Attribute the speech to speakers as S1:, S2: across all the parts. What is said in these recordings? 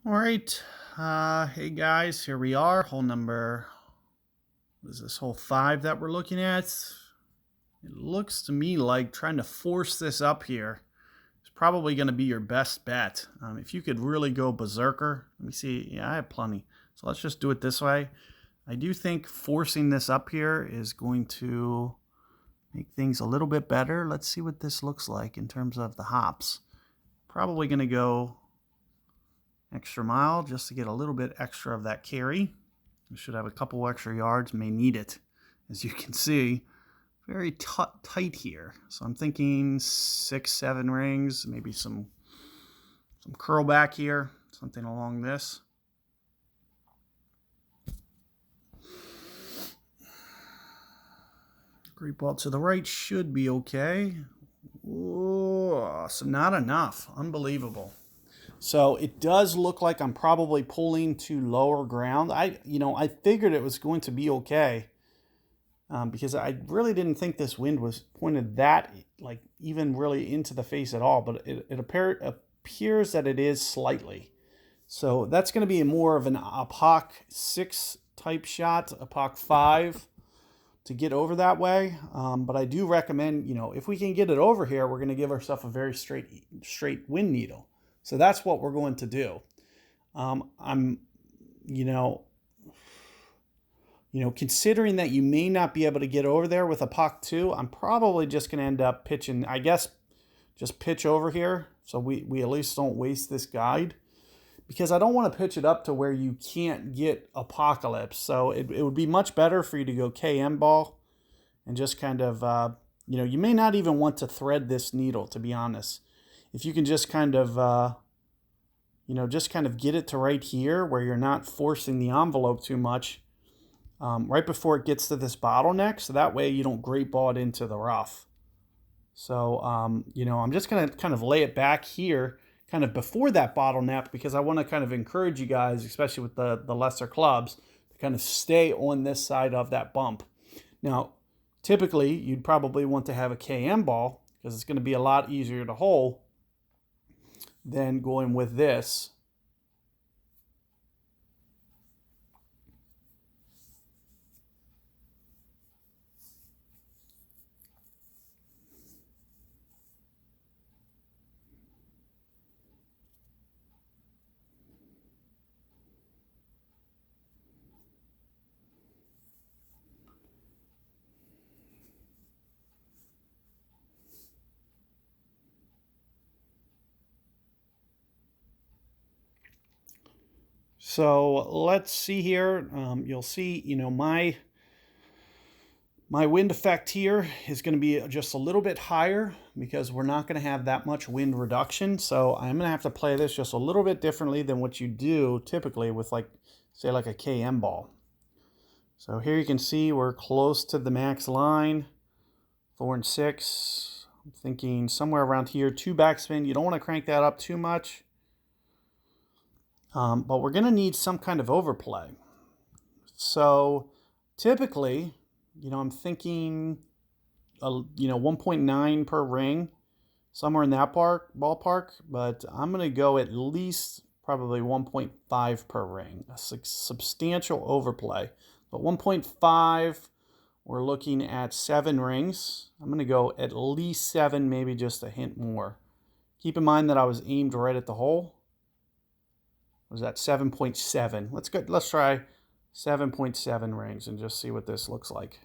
S1: All right. Hey guys, here we are. Hole number, what is this, hole 5 that we're looking at? It looks to me like trying to force this up here is probably going to be your best bet. If you could really go berserker, let me see. Yeah, I have plenty. So let's just do it this way. I do think forcing this up here is going to make things a little bit better. Let's see what this looks like in terms of the hops. Probably going to go extra mile just to get a little bit extra of that carry. We should have a couple extra yards, may need it. As you can see, very tight here. So I'm thinking 6, 7 rings, maybe some curl back here, something along this. Great ball to the right should be okay. Ooh, so not enough. Unbelievable. So it does look like I'm probably pulling to lower ground. I figured it was going to be okay because I really didn't think this wind was pointed that like even really into the face at all. But it appears that it is slightly. So that's going to be more of an APOC 6 type shot, APOC 5 to get over that way. But I do recommend, if we can get it over here, we're going to give ourselves a very straight wind needle. So that's what we're going to do. I'm, considering that you may not be able to get over there with a puck 2, I'm probably just going to end up pitching, I guess, just pitch over here. So we at least don't waste this guide. Because I don't want to pitch it up to where you can't get apocalypse. So it would be much better for you to go KM ball and just kind of, you may not even want to thread this needle, to be honest. If you can just kind of, just kind of get it to right here where you're not forcing the envelope too much right before it gets to this bottleneck. So that way you don't great ball it into the rough. So, I'm just going to kind of lay it back here kind of before that bottleneck because I want to kind of encourage you guys, especially with the lesser clubs, to kind of stay on this side of that bump. Now, typically, you'd probably want to have a KM ball because it's going to be a lot easier to hole than going with this. So let's see here. You'll see, my wind effect here is going to be just a little bit higher because we're not going to have that much wind reduction. So I'm going to have to play this just a little bit differently than what you do typically with say like a KM ball. So here you can see we're close to the max line, 4 and 6. I'm thinking somewhere around here, 2 backspin. You don't want to crank that up too much. But we're going to need some kind of overplay. So typically, I'm thinking, 1.9 per ring, somewhere in that ballpark. But I'm going to go at least probably 1.5 per ring, a substantial overplay. But 1.5, we're looking at 7 rings. I'm going to go at least 7, maybe just a hint more. Keep in mind that I was aimed right at the hole. Was that 7.7? Let's try 7.7 rings and just see what this looks like.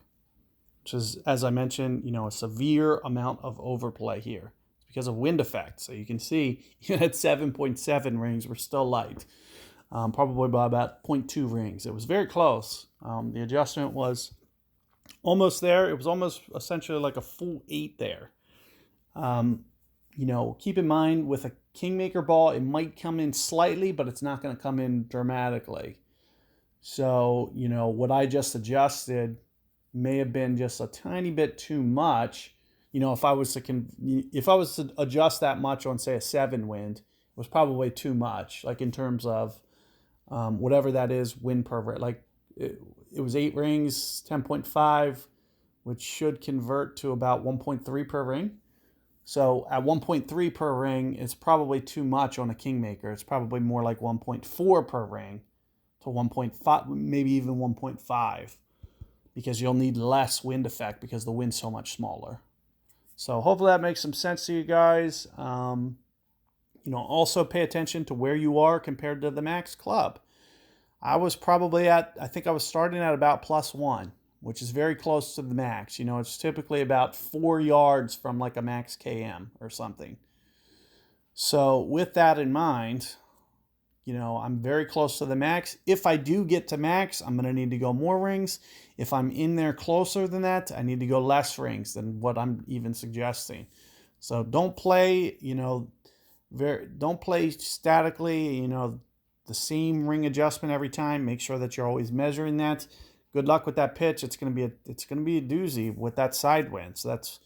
S1: Which is, as I mentioned, a severe amount of overplay here. It's because of wind effect. So you can see even at 7.7 rings, we're still light. Probably by about 0.2 rings. It was very close. The adjustment was almost there. It was almost essentially like a full 8 there. Keep in mind with a Kingmaker ball, it might come in slightly, but it's not going to come in dramatically. So, what I just adjusted may have been just a tiny bit too much. If I was to adjust that much on, say, a 7 wind, it was probably too much. Like in terms of whatever that is, wind per ring. Like it was 8 rings, 10.5, which should convert to about 1.3 per ring. So at 1.3 per ring, it's probably too much on a Kingmaker. It's probably more like 1.4 per ring to 1.5, maybe even 1.5, because you'll need less wind effect because the wind's so much smaller. So hopefully that makes some sense to you guys. Also pay attention to where you are compared to the max club. I was probably I think I was starting at about +1, which is very close to the max. It's typically about 4 yards from like a max KM or something. So with that in mind, I'm very close to the max. If I do get to max, I'm going to need to go more rings. If I'm in there closer than that, I need to go less rings than what I'm even suggesting. So don't play, don't play statically, the same ring adjustment every time. Make sure that you're always measuring that. Good luck with that pitch. It's going to be a doozy with that side wind. So that's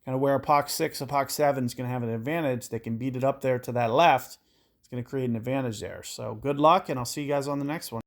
S1: kind of where a Epoch 6, Epoch 7 is going to have an advantage. They can beat it up there to that left. It's going to create an advantage there. So good luck, and I'll see you guys on the next one.